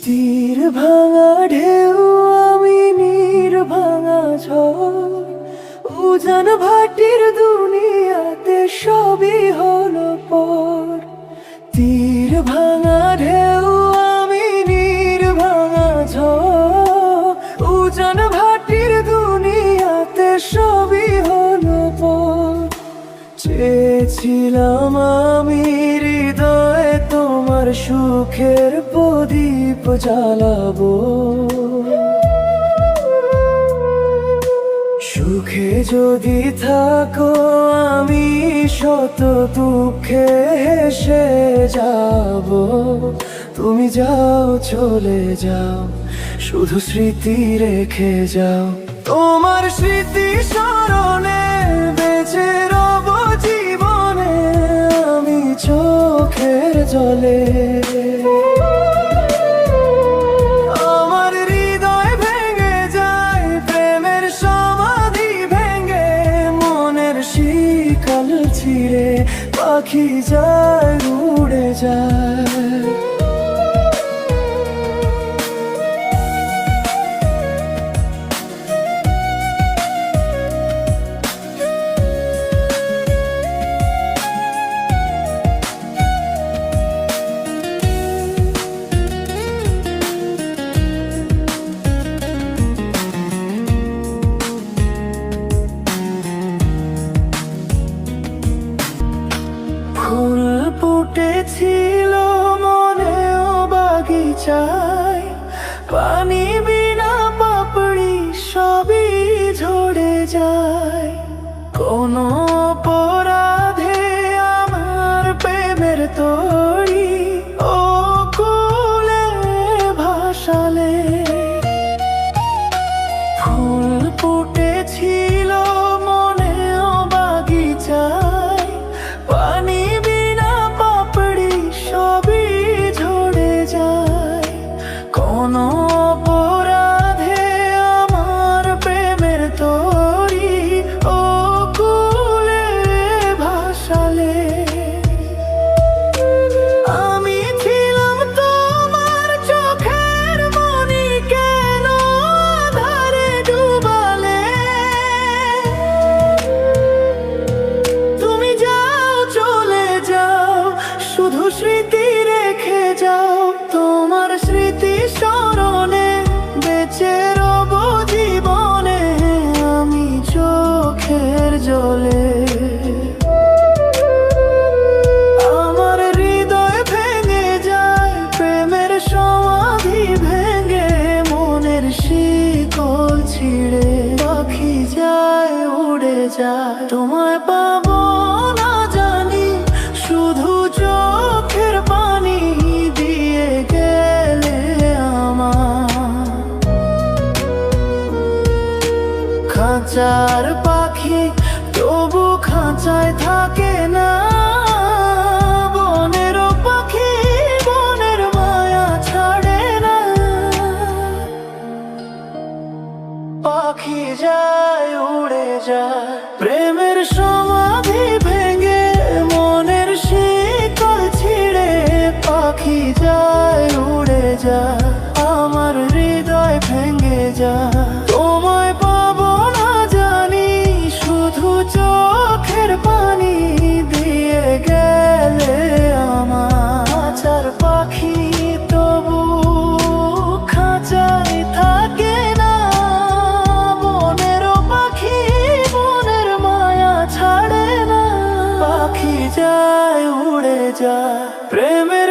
তীর ভাঙা ঢেউ আমি নীর ভাঙা ঝড়, উজান ভাটির দুনিয়াতে সবই হলো পর। তীর ভাঙা ঢেউ আমি নীর ভাঙা ঝড়, উজান ভাটির দুনিয়াতে সবই হলো পর। চেয়েছিলাম আমি হৃদয়ে তোমার সুখের প্রদীপ জ্বালাবো, সুখে যদি থাকো আমি শত দুঃখে হেসে যাব। তুমি যাও চলে যাও, শুধু স্মৃতি রেখে যাও। তোমার স্মৃতি স্মরণে বেঁচে রব জীবনে আমি চোখের জলে। আমার হৃদয় ভেঙে যায় প্রেমের সমাধি ভেঙে, মনের শিকল ছিঁড়ে পাখি যায় উড়ে যায়। ফুল ফুটেছিল মনেও বাগিচায়, পানি বিনা পাপড়ি সবই ঝরে যায়। কোনো অপরাধে আমার প্রেমের তরি ও কুলে ভাসালে। ফুল ফুটেছিল মনেও বাগিচায়, পানি বিনা পাপড়ি সবই ঝরে যায়। কোনো অপরাধে আমার প্রেমের তরি ও কুলে ভাসালে। আমি ছিলাম তোমার চোখের মনি, কেন আঁধারে ডুবালে? তুমি যাও চলে যাও, শুধু স্মৃতি রেখে যাও। তোমার স্মৃতি স্মরণে বেঁচে রব জীবনে আমি চোখের জলে। আমার হৃদয় ভেঙে যায় প্রেমের সমাধি ভেঙে, মনের শিকল ছিঁড়ে পাখি যায় উড়ে যায়। তোমায় পাবো না জানি, শুধু চোখের পানি দিয়ে গেলে আমার। খাঁচার পাখি তবু খাঁচায় থাকে না, বনের পাখি বনের মায়া ছাড়ে না। পাখি যায় উড়ে যায় প্রেমের সমাধি ভেঙে, মনের শিকল ছিঁড়ে পাখি যায় উড়ে যায়। আমার হৃদয় ভেঙে যায়, তোমায় পাবো না জানি, শুধু চোখের পানি দিয়ে গেলে আমার। খাঁচার পাখি তবু খাঁচায় থাকে না, বনের পাখি বনের মায়া ছাড়ে না। পাখি যায় উড়ে যায় প্রেমের